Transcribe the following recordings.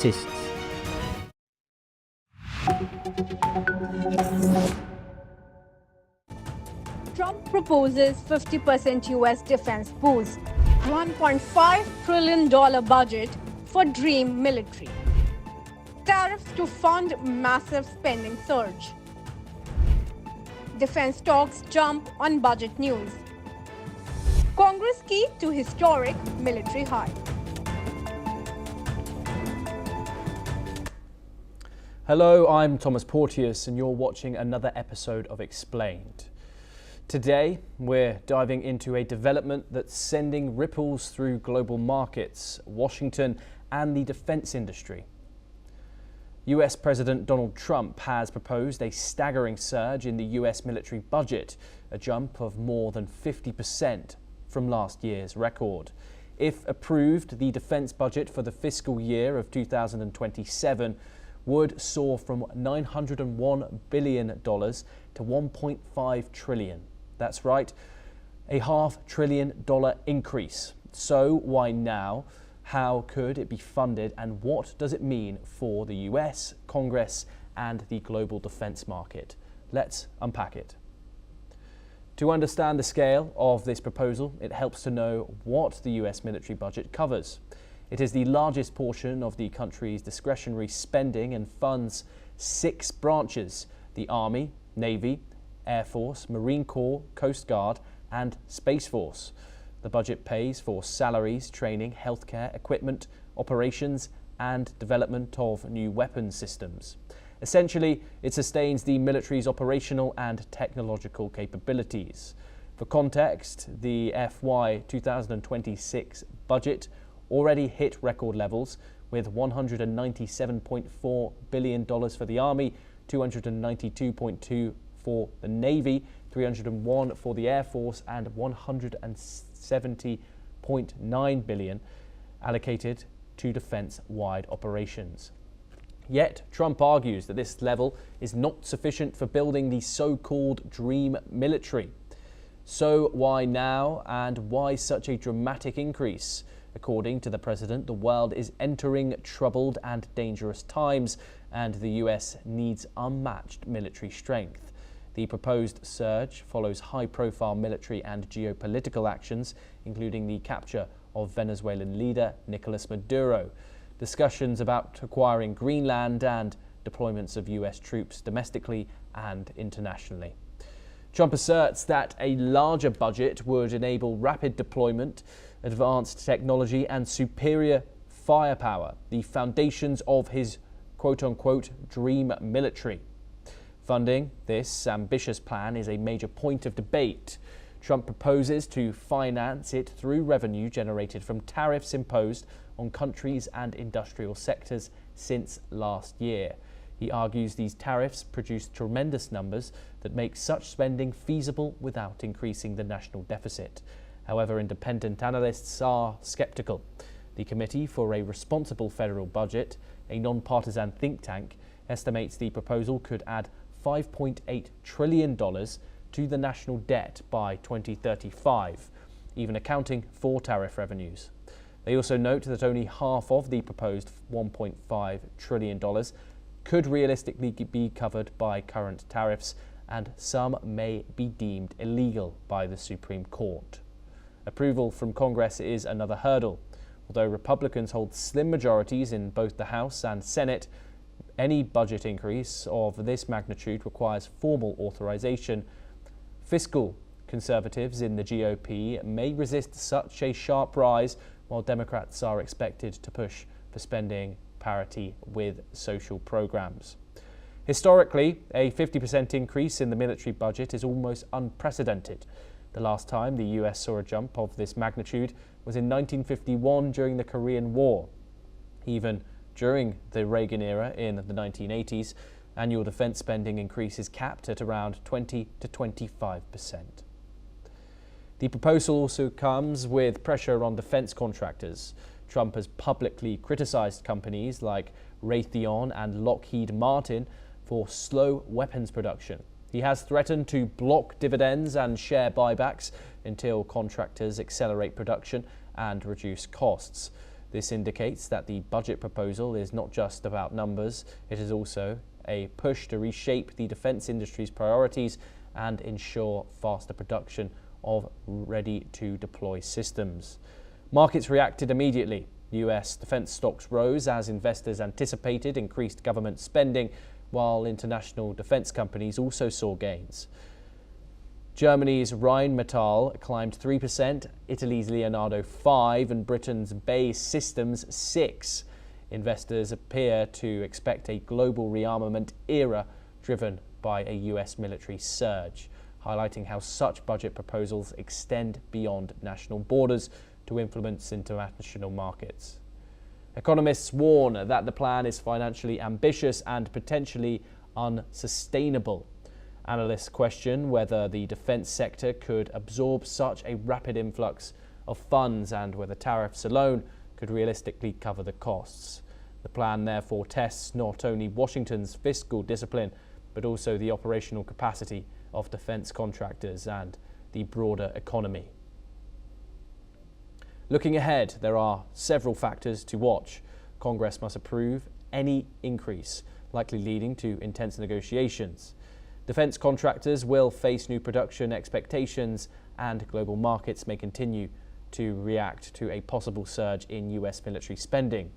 Trump proposes 50% US defense boost, $1.5 trillion budget for dream military. Tariffs to fund massive spending surge. Defense stocks jump on budget news. Congress key to historic military high. Hello, I'm Thomas Porteous and you're watching another episode of Xplained. Today, we're diving into a development that's sending ripples through global markets, Washington, and the defense industry. US President Donald Trump has proposed a staggering surge in the US military budget, a jump of more than 50% from last year's record. If approved, the defense budget for the fiscal year of 2027 would soar from $901 billion to $1.5 trillion. That's right, a $500 billion increase. So why now? How could it be funded? And what does it mean for the US, Congress, and the global defense market? Let's unpack it. To understand the scale of this proposal, it helps to know what the US military budget covers. It is the largest portion of the country's discretionary spending and funds 6 branches: the Army, Navy, Air Force, Marine Corps, Coast Guard, and Space Force. The budget pays for salaries, training, healthcare, equipment, operations, and development of new weapons systems. Essentially, it sustains the military's operational and technological capabilities. For context, the FY 2026 budget already hit record levels, with $197.4 billion for the Army, $292.2 billion for the Navy, $301 billion for the Air Force, and $170.9 billion allocated to defense-wide operations. Yet, Trump argues that this level is not sufficient for building the so-called dream military. So why now, and why such a dramatic increase? According to the president, the world is entering troubled and dangerous times, and the US needs unmatched military strength. The proposed surge follows high-profile military and geopolitical actions, including the capture of Venezuelan leader Nicolas Maduro, discussions about acquiring Greenland, and deployments of US troops domestically and internationally. Trump asserts that a larger budget would enable rapid deployment, advanced technology, and superior firepower, the foundations of his quote-unquote dream military. Funding this ambitious plan is a major point of debate. Trump proposes to finance it through revenue generated from tariffs imposed on countries and industrial sectors since last year. He argues these tariffs produce tremendous numbers that make such spending feasible without increasing the national deficit. However, independent analysts are skeptical. The Committee for a Responsible Federal Budget, a non-partisan think tank, estimates the proposal could add $5.8 trillion to the national debt by 2035, even accounting for tariff revenues. They also note that only half of the proposed $1.5 trillion could realistically be covered by current tariffs, and some may be deemed illegal by the Supreme Court. Approval from Congress is another hurdle. Although Republicans hold slim majorities in both the House and Senate, any budget increase of this magnitude requires formal authorization. Fiscal conservatives in the GOP may resist such a sharp rise, while Democrats are expected to push for spending parity with social programs. Historically, a 50% increase in the military budget is almost unprecedented. The last time the US saw a jump of this magnitude was in 1951 during the Korean War. Even during the Reagan era in the 1980s, annual defense spending increases capped at around 20 to 25%. The proposal also comes with pressure on defense contractors. Trump has publicly criticized companies like Raytheon and Lockheed Martin for slow weapons production. He has threatened to block dividends and share buybacks until contractors accelerate production and reduce costs. This indicates that the budget proposal is not just about numbers, it is also a push to reshape the defence industry's priorities and ensure faster production of ready-to-deploy systems. Markets reacted immediately. US defence stocks rose as investors anticipated increased government spending, while international defence companies also saw gains. Germany's Rheinmetall climbed 3%, Italy's Leonardo 5%, and Britain's BAE Systems 6%. Investors appear to expect a global rearmament era driven by a US military surge, highlighting how such budget proposals extend beyond national borders to influence international markets. Economists warn that the plan is financially ambitious and potentially unsustainable. Analysts question whether the defence sector could absorb such a rapid influx of funds and whether tariffs alone could realistically cover the costs. The plan therefore tests not only Washington's fiscal discipline, but also the operational capacity of defence contractors and the broader economy. Looking ahead, there are several factors to watch. Congress must approve any increase, likely leading to intense negotiations. Defence contractors will face new production expectations, and global markets may continue to react to a possible surge in US military spending.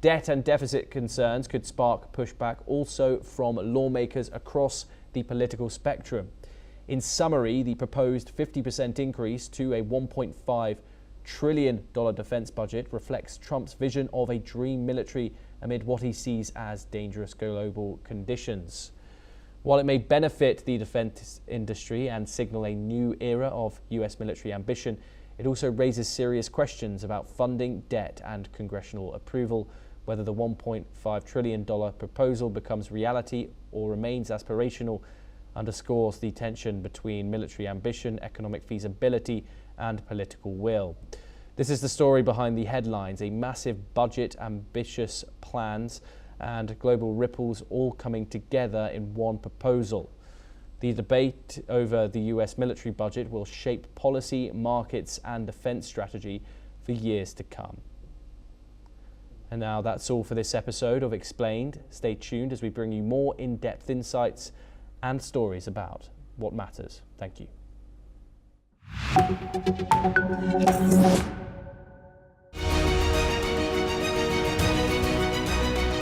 Debt and deficit concerns could spark pushback also from lawmakers across the political spectrum. In summary, the proposed 50% increase to a $1.5 trillion defence budget reflects Trump's vision of a dream military amid what he sees as dangerous global conditions. While it may benefit the defence industry and signal a new era of US military ambition, it also raises serious questions about funding, debt and congressional approval. Whether the $1.5 trillion proposal becomes reality or remains aspirational underscores the tension between military ambition, economic feasibility and political will. This is the story behind the headlines: a massive budget, ambitious plans and global ripples all coming together in one proposal. The debate over the US military budget will shape policy, markets and defence strategy for years to come. And now that's all for this episode of Explained. Stay tuned as we bring you more in-depth insights and stories about what matters. Thank you.